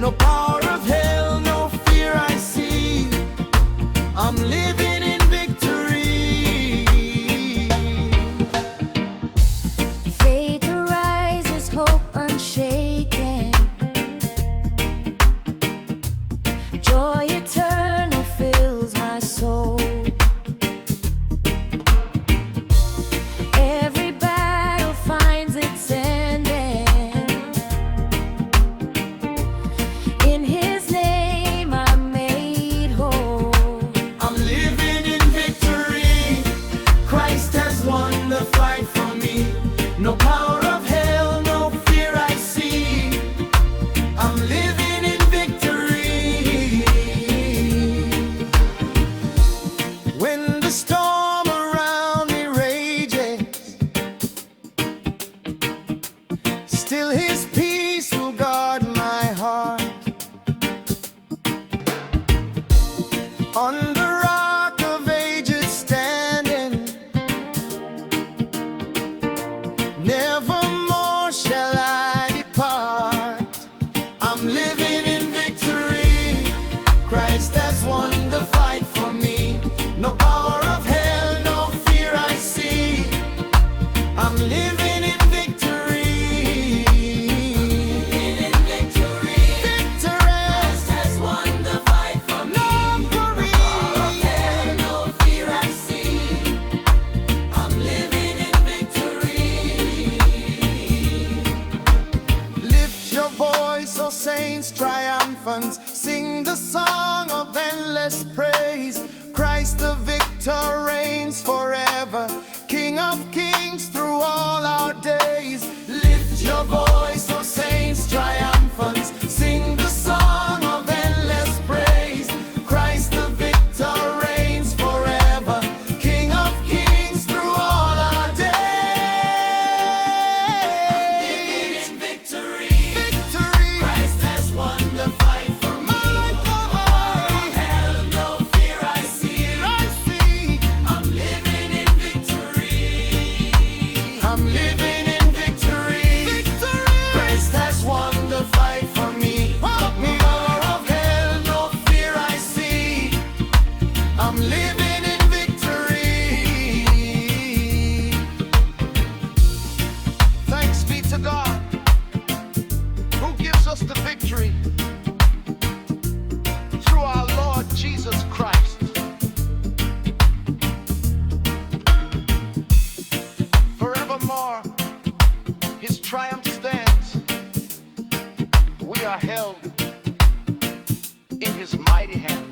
No power of hell, no fear I see. I'm living in victory. Faith arises, hope unshaken, joy eternal fills my soul. Every battle finds its ending. In His name I'm made whole. I'm living in victory. Christ has won the fight for me. No power of hell, no fear I see. I'm living in victory. When the storm around me rages, still His peace will guard my heart. On the rock of ages standing, nevermore shall I depart. I'm living in victory. Christ has won the fight for me. No power of hell, no fear I see. I'm living in victory. Victory. Christ has won the fight for me. No power of hell, no fear I see. I'm living in victory. Lift your voice, O saints triumphant. Sing the song of endless praise. Christ the victor reigns forever, King of kings through all our days. Lift your voice, O saints triumphant. Sing the song of endless praise. Christ the victor reigns forever, King of kings through all our days. In victory, victory. Christ has won the fight for me. No power of hell, no fear I see. I'm living in victory. I'm living in victory. Christ has won the fight for me. No power of hell, no fear I see. I'm living in victory. Thanks be to God, who gives us the victory through our Lord Jesus Christ. Forevermore, His triumph stands. We are held in His mighty hand.